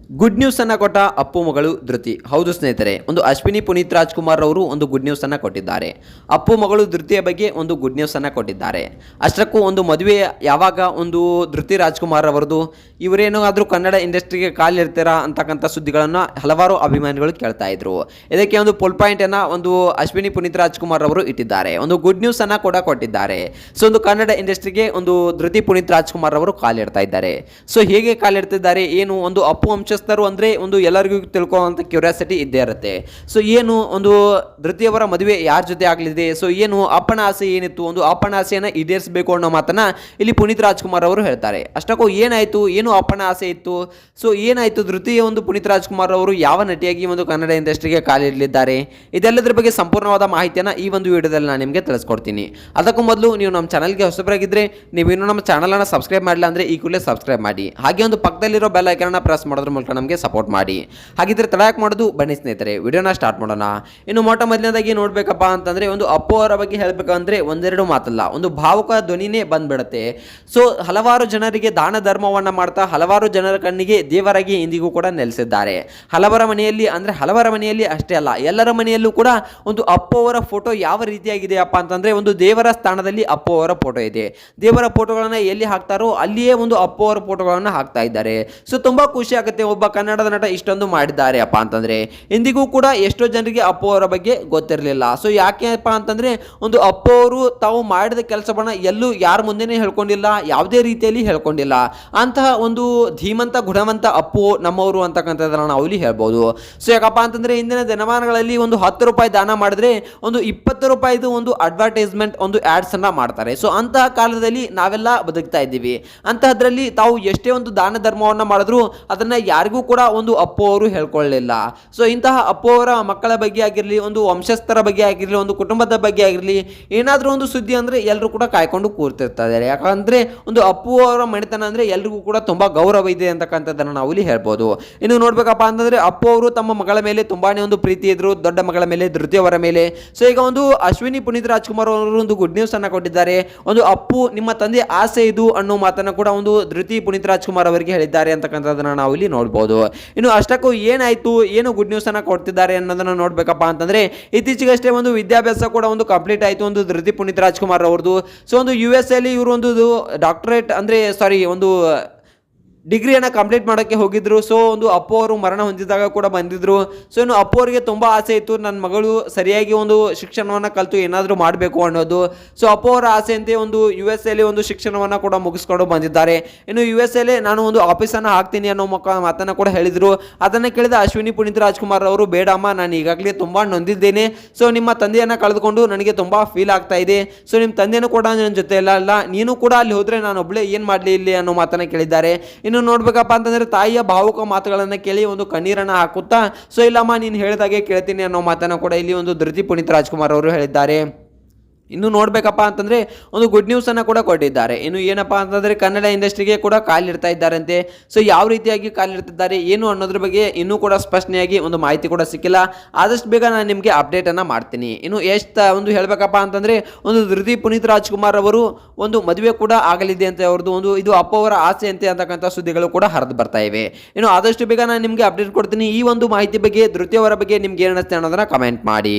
Good news ಅನ್ನ ಕೊಟ್ಟ ಅಪ್ಪು ಮಗಳು ಧೃತಿ. ಹೌದು ಸ್ನೇಹಿತರೆ, ಒಂದು ಅಶ್ವಿನಿ ಪುನೀತ್ ರಾಜ್ಕುಮಾರ್ ಅವರು ಒಂದು ಗುಡ್ ನ್ಯೂಸ್ ಅನ್ನ ಕೊಟ್ಟಿದ್ದಾರೆ. ಅಪ್ಪು ಮಗಳು ಧೃತಿಯ ಬಗ್ಗೆ ಒಂದು ಗುಡ್ ನ್ಯೂಸ್ ಅನ್ನ ಕೊಟ್ಟಿದ್ದಾರೆ. ಅಷ್ಟಕ್ಕೂ ಒಂದು ಮದುವೆ ಯಾವಾಗ ಒಂದು ಧೃತಿ ರಾಜ್ಕುಮಾರ್ ಅವರದು, ಇವರೇನಾದರೂ ಕನ್ನಡ ಇಂಡಸ್ಟ್ರಿಗೆ ಕಾಲಿರ್ತೀರಾ ಅಂತಕ್ಕಂಥ ಸುದ್ದಿಗಳನ್ನು ಹಲವಾರು ಅಭಿಮಾನಿಗಳು ಕೇಳ್ತಾ ಇದ್ರು. ಇದಕ್ಕೆ ಒಂದು ಫುಲ್ ಪಾಯಿಂಟ್ ಅನ್ನ ಒಂದು ಅಶ್ವಿನಿ ಪುನೀತ್ ರಾಜ್ಕುಮಾರ್ ಅವರು ಇಟ್ಟಿದ್ದಾರೆ. ಒಂದು ಗುಡ್ ನ್ಯೂಸ್ ಅನ್ನ ಕೂಡ ಕೊಟ್ಟಿದ್ದಾರೆ. ಸೊ ಒಂದು ಕನ್ನಡ ಇಂಡಸ್ಟ್ರಿಗೆ ಒಂದು ಧೃತಿ ಪುನೀತ್ ರಾಜ್ಕುಮಾರ್ ಅವರು ಕಾಲಿಡ್ತಾ ಇದ್ದಾರೆ. ಸೊ ಹೇಗೆ ಕಾಲಿಡ್ತಿದ್ದಾರೆ, ಏನು ಒಂದು ಅಪ್ಪು ವಂಶಸ್ಥರು ಅಂದರೆ ಒಂದು ಎಲ್ಲರಿಗೂ ತಿಳ್ಕೊಳ್ಳುವಂಥ ಕ್ಯೂರಿಯಾಸಿಟಿ ಇದ್ದೇ ಇರುತ್ತೆ. ಸೊ ಏನು ಒಂದು ಧೃತಿಯವರ ಮದುವೆ ಯಾರ ಜೊತೆ ಆಗಲಿದೆ, ಸೊ ಏನು ಅಪ್ಪನ ಆಸೆ ಏನಿತ್ತು, ಒಂದು ಅಪ್ಪನ ಆಸೆಯನ್ನು ಈಡೇರಿಸಬೇಕು ಅನ್ನೋ ಮಾತನ್ನ ಇಲ್ಲಿ ಪುನೀತ್ ರಾಜ್ಕುಮಾರ್ ಅವರು ಹೇಳ್ತಾರೆ. ಅಷ್ಟಕ್ಕೂ ಏನಾಯಿತು, ಏನು ಅಪ್ಪನ ಆಸೆ ಇತ್ತು, ಸೊ ಏನಾಯಿತು, ಧೃತಿಯ ಒಂದು ಪುನೀತ್ ರಾಜ್ಕುಮಾರ್ ಅವರು ಯಾವ ನಟಿಯಾಗಿ ಒಂದು ಕನ್ನಡ ಇಂಡಸ್ಟ್ರಿಗೆ ಕಾಲಿಡಲಿದ್ದಾರೆ, ಇದೆಲ್ಲದರ ಬಗ್ಗೆ ಸಂಪೂರ್ಣವಾದ ಮಾಹಿತಿಯನ್ನು ಈ ಒಂದು ವಿಡಿಯೋದಲ್ಲಿ ನಾನು ನಿಮಗೆ ತಿಳಿಸ್ಕೊಡ್ತೀನಿ. ಅದಕ್ಕೂ ಮೊದಲು ನೀವು ನಮ್ಮ ಚಾನಲ್ಗೆ ಹೊಸಬರಾಗಿದ್ದರೆ, ನೀವೇನು ನಮ್ಮ ಚಾನಲನ್ನು ಸಬ್ಸ್ಕ್ರೈಬ್ ಮಾಡಿಲ್ಲ ಅಂದರೆ ಈ ಕೂಡಲೇ ಸಬ್ಸ್ಕ್ರೈಬ್ ಮಾಡಿ. ಹಾಗೆ ಒಂದು ಪಕ್ಕದಲ್ಲಿರೋ ಬೆಲ್ ಐಕಾನ್ನ ಪ್ರೆಸ್ ಮಾಡೋದ್ರ ಮೂಲಕ ನಮಗೆ ಸಪೋರ್ಟ್ ಮಾಡಿ. ಹಾಗಿದ್ರೆ ತಡ ಯಾಕೆ ಮಾಡೋದು, ಬನ್ನಿ ಸ್ನೇಹಿತರೆ ವಿಡಿಯೋನ ಸ್ಟಾರ್ಟ್ ಮಾಡೋಣ. ಇನ್ನು ಮೊದಲನೇದಾಗಿ ನೋಡ್ಬೇಕಪ್ಪ ಅಂತಂದ್ರೆ ಒಂದು ಅಪ್ಪು ಅವರ ಬಗ್ಗೆ ಹೇಳಬೇಕಂದ್ರೆ ಒಂದೆರಡು ಮಾತಲ್ಲ, ಒಂದು ಭಾವುಕ ಧ್ವನಿನೇ ಬಂದ್ಬಿಡುತ್ತೆ. ಸೊ ಹಲವಾರು ಜನರಿಗೆ ದಾನ ಧರ್ಮವನ್ನ ಮಾಡ್ತಾ ಹಲವಾರು ಜನರ ಕಣ್ಣಿಗೆ ದೇವರಾಗಿ ಇಂದಿಗೂ ಕೂಡ ನೆಲೆಸಿದ್ದಾರೆ. ಹಲವರ ಮನೆಯಲ್ಲಿ ಅಷ್ಟೇ ಅಲ್ಲ, ಎಲ್ಲರ ಮನೆಯಲ್ಲೂ ಕೂಡ ಒಂದು ಅಪ್ಪು ಅವರ ಫೋಟೋ ಯಾವ ರೀತಿಯಾಗಿದೆಯಪ್ಪ ಅಂತಂದ್ರೆ ಒಂದು ದೇವರ ಸ್ಥಾನದಲ್ಲಿ ಅಪ್ಪು ಅವರ ಫೋಟೋ ಇದೆ. ದೇವರ ಫೋಟೋಗಳನ್ನ ಎಲ್ಲಿ ಹಾಕ್ತಾರೋ ಅಲ್ಲಿಯೇ ಒಂದು ಅಪ್ಪು ಅವರ ಫೋಟೋಗಳನ್ನ ಹಾಕ್ತಾ ಇದ್ದಾರೆ. ಸೊ ತುಂಬಾ ಖುಷಿ ಆಗುತ್ತೆ, ಒಬ್ಬ ಕನ್ನಡದ ನಟ ಇಷ್ಟೊಂದು ಮಾಡಿದ್ದಾರೆ ಅಪ್ಪ ಅಂತಂದ್ರೆ. ಇಂದಿಗೂ ಕೂಡ ಎಷ್ಟೋ ಜನರಿಗೆ ಅಪ್ಪು ಅವರ ಬಗ್ಗೆ ಗೊತ್ತಿರಲಿಲ್ಲ. ಸೊ ಯಾಕೆಪ್ಪ ಅಂತಂದ್ರೆ ಒಂದು ಅಪ್ಪು ಅವರು ತಾವು ಮಾಡಿದ ಕೆಲಸವನ್ನ ಎಲ್ಲೂ ಯಾರ ಮುಂದೆನೇ ಹೇಳ್ಕೊಂಡಿಲ್ಲ, ಯಾವುದೇ ರೀತಿಯಲ್ಲಿ ಹೇಳ್ಕೊಂಡಿಲ್ಲ. ಅಂತಹ ಒಂದು ಧೀಮಂತ ಗುಣವಂತ ಅಪ್ಪು ನಮ್ಮವರು ಅಂತಕ್ಕಂಥದ್ದನ್ನ ನಾವು ಇಲ್ಲಿ ಹೇಳ್ಬೋದು. ಸೊ ಯಾಕಪ್ಪ ಅಂತಂದ್ರೆ ಇಂದಿನ ದಿನಮಾನಗಳಲ್ಲಿ ಒಂದು 10 ರೂಪಾಯಿ ದಾನ ಮಾಡಿದ್ರೆ ಒಂದು 20 ರೂಪಾಯಿದು ಒಂದು ಅಡ್ವರ್ಟೈಸ್ಮೆಂಟ್, ಒಂದು ಆಡ್ಸ್ ಅನ್ನ ಮಾಡ್ತಾರೆ. ಸೊ ಅಂತಹ ಕಾಲದಲ್ಲಿ ನಾವೆಲ್ಲ ಬದುಕ್ತಾ ಇದ್ದೀವಿ. ಅಂತಹದ್ರಲ್ಲಿ ತಾವು ಎಷ್ಟೇ ಒಂದು ದಾನ ಧರ್ಮವನ್ನ ಮಾಡಿದ್ರು ಅದನ್ನ ಯಾರಿಗೂ ಕೂಡ ಒಂದು ಅಪ್ಪು ಅವರು ಹೇಳ್ಕೊಳ್ಳಲಿಲ್ಲ. ಸೊ ಇಂತಹ ಅಪ್ಪು ಅವರ ಮಕ್ಕಳ ಬಗ್ಗೆ ಆಗಿರಲಿ, ಒಂದು ವಂಶಸ್ಥರ ಬಗ್ಗೆ ಆಗಿರಲಿ, ಒಂದು ಕುಟುಂಬದ ಬಗ್ಗೆ ಆಗಿರಲಿ, ಏನಾದರೂ ಒಂದು ಸುದ್ದಿ ಅಂದರೆ ಎಲ್ಲರೂ ಕೂಡ ಕಾಯ್ಕೊಂಡು ಕೂರ್ತಿರ್ತಾರೆ. ಯಾಕಂದರೆ ಒಂದು ಅಪ್ಪು ಅವರ ಮನೆತನ ಅಂದರೆ ಎಲ್ರಿಗೂ ಕೂಡ ತುಂಬ ಗೌರವ ಇದೆ ಅಂತಕ್ಕಂಥದ್ದನ್ನು ನಾವು ಇಲ್ಲಿ ಹೇಳ್ಬೋದು. ಇನ್ನು ನೋಡ್ಬೇಕಪ್ಪ ಅಂತಂದರೆ ಅಪ್ಪು ಅವರು ತಮ್ಮ ಮಗಳ ಮೇಲೆ ತುಂಬಾನೇ ಒಂದು ಪ್ರೀತಿ ಇದ್ರು, ದೊಡ್ಡ ಮಗಳ ಮೇಲೆ, ಧೃತಿ ಅವರ ಮೇಲೆ. ಸೊ ಈಗ ಒಂದು ಅಶ್ವಿನಿ ಪುನೀತ್ ರಾಜ್ಕುಮಾರ್ ಅವರು ಒಂದು ಗುಡ್ ನ್ಯೂಸ್ ಅನ್ನು ಕೊಟ್ಟಿದ್ದಾರೆ. ಒಂದು ಅಪ್ಪು ನಿಮ್ಮ ತಂದೆ ಆಸೆ ಇದು ಅನ್ನೋ ಮಾತನ್ನು ಕೂಡ ಒಂದು ಧೃತಿ ಪುನೀತ್ ರಾಜ್ಕುಮಾರ್ ಅವರಿಗೆ ಹೇಳಿದ್ದಾರೆ ಅಂತಕ್ಕಂಥದ್ದನ್ನು ನಾವು ಇಲ್ಲಿ ನೋಡ್ಬೋದು. ಇನ್ನು ಅಷ್ಟಕ್ಕೂ ಏನಾಯ್ತು, ಏನು ಗುಡ್ ನ್ಯೂಸ್ ಅನ್ನ ಕೊಡ್ತಿದ್ದಾರೆ ಅನ್ನೋದನ್ನ ನೋಡ್ಬೇಕಪ್ಪ ಅಂತಂದ್ರೆ ಇತ್ತೀಚೆಗಷ್ಟೇ ಒಂದು ವಿದ್ಯಾಭ್ಯಾಸ ಕೂಡ ಒಂದು ಕಂಪ್ಲೀಟ್ ಆಯಿತು ಒಂದು ಧೃತಿ ಪುನೀತ್ ರಾಜ್ಕುಮಾರ್ ಅವ್ರದ್ದು. ಸೊ ಒಂದು US ಅಲ್ಲಿ ಇವರು ಒಂದು ಡಾಕ್ಟರೇಟ್ ಅಂದ್ರೆ ಒಂದು ಡಿಗ್ರಿಯನ್ನು ಕಂಪ್ಲೀಟ್ ಮಾಡೋಕ್ಕೆ ಹೋಗಿದ್ರು. ಸೊ ಒಂದು ಅಪ್ಪು ಅವರು ಮರಣ ಹೊಂದಿದಾಗ ಕೂಡ ಬಂದಿದ್ರು. ಸೊ ಇನ್ನು ಅಪ್ಪು ಅವರಿಗೆ ತುಂಬ ಆಸೆ ಇತ್ತು, ನನ್ನ ಮಗಳು ಸರಿಯಾಗಿ ಒಂದು ಶಿಕ್ಷಣವನ್ನು ಕಲಿತು ಏನಾದರೂ ಮಾಡಬೇಕು ಅನ್ನೋದು. ಸೊ ಅಪ್ಪು ಅವರ ಆಸೆಯಂತೆ ಒಂದು US ಅಲ್ಲಿ ಒಂದು ಶಿಕ್ಷಣವನ್ನು ಕೂಡ ಮುಗಿಸ್ಕೊಂಡು ಬಂದಿದ್ದಾರೆ. ಇನ್ನು US ಅಲ್ಲಿ ನಾನು ಒಂದು ಆಫೀಸನ್ನು ಹಾಕ್ತೀನಿ ಅನ್ನೋ ಮಾತನ್ನು ಕೂಡ ಹೇಳಿದರು. ಅದನ್ನು ಕೇಳಿದ ಅಶ್ವಿನಿ ಪುನೀತ್ ರಾಜ್ಕುಮಾರ್ ಅವರು, ಬೇಡಮ್ಮ, ನಾನು ಈಗಾಗಲೇ ತುಂಬ ನೊಂದಿದ್ದೇನೆ. ಸೊ ನಿಮ್ಮ ತಂದೆಯನ್ನು ಕಳೆದುಕೊಂಡು ನನಗೆ ತುಂಬ ಫೀಲ್ ಆಗ್ತಾ ಇದೆ. ಸೊ ನಿಮ್ಮ ತಂದೆನೂ ಕೂಡ ನನ್ನ ಜೊತೆ ಅಲ್ಲ, ನೀನು ಕೂಡ ಅಲ್ಲಿ ಹೋದರೆ ನಾನು ಒಬ್ಬಳೇ ಏನು ಮಾಡಲಿ ಇಲ್ಲಿ ಅನ್ನೋ ಮಾತನ್ನು ಕೇಳಿದ್ದಾರೆ. ಇನ್ನು ನೋಡ್ಬೇಕಪ್ಪ ಅಂತಂದ್ರೆ ತಾಯಿಯ ಭಾವುಕ ಮಾತುಗಳನ್ನ ಕೇಳಿ ಒಂದು ಕಣ್ಣೀರನ್ನ ಹಾಕುತ್ತಾ, ಸೊ ಇಲ್ಲಮ್ಮ ನೀನು ಹೇಳಿದಾಗೆ ಕೇಳ್ತೀನಿ ಅನ್ನೋ ಮಾತನ್ನ ಕೂಡ ಇಲ್ಲಿ ಒಂದು ಧೃತಿ ಪುನೀತ್ ರಾಜ್ಕುಮಾರ್ ಅವರು ಹೇಳಿದ್ದಾರೆ. ಇನ್ನು ನೋಡ್ಬೇಕಪ್ಪ ಅಂತಂದ್ರೆ ಒಂದು ಗುಡ್ ನ್ಯೂಸ್ ಅನ್ನ ಕೂಡ ಕೊಟ್ಟಿದ್ದಾರೆ. ಇನ್ನು ಏನಪ್ಪ ಅಂತಂದ್ರೆ ಕನ್ನಡ ಇಂಡಸ್ಟ್ರಿಗೆ ಕೂಡ ಕಾಲಿಡ್ತಾ ಇದ್ದಾರಂತೆ. ಸೊ ಯಾವ ರೀತಿಯಾಗಿ ಕಾಲಿಡ್ತಿದ್ದಾರೆ ಏನು ಅನ್ನೋದ್ರ ಬಗ್ಗೆ ಇನ್ನೂ ಕೂಡ ಸ್ಪಷ್ಟನೆಯಾಗಿ ಒಂದು ಮಾಹಿತಿ ಕೂಡ ಸಿಕ್ಕಿಲ್ಲ. ಆದಷ್ಟು ಬೇಗ ನಾನು ನಿಮಗೆ ಅಪ್ಡೇಟ್ ಅನ್ನ ಮಾಡ್ತೀನಿ. ಇನ್ನು ಒಂದು ಹೇಳ್ಬೇಕಪ್ಪ ಅಂತಂದ್ರೆ ಒಂದು ಧೃತಿ ಪುನೀತ್ ರಾಜ್ಕುಮಾರ್ ಅವರು ಒಂದು ಮದುವೆ ಕೂಡ ಆಗಲಿದೆ ಅಂತ ಅವ್ರದ್ದು ಒಂದು ಇದು ಅಪ್ಪು ಅವರ ಆಸೆ ಅಂತೆ ಅಂತಕ್ಕಂಥ ಸುದ್ದಿಗಳು ಕೂಡ ಹರಿದು ಬರ್ತಾ ಇವೆ. ಇನ್ನು ಆದಷ್ಟು ಬೇಗ ನಾನು ನಿಮಗೆ ಅಪ್ಡೇಟ್ ಕೊಡ್ತೀನಿ. ಈ ಒಂದು ಮಾಹಿತಿ ಬಗ್ಗೆ, ಧೃತಿ ಅವರ ಬಗ್ಗೆ ನಿಮ್ಗೆ ಏನು ಅನ್ನಿಸ್ತೆ ಅನ್ನೋದನ್ನ ಕಮೆಂಟ್ ಮಾಡಿ.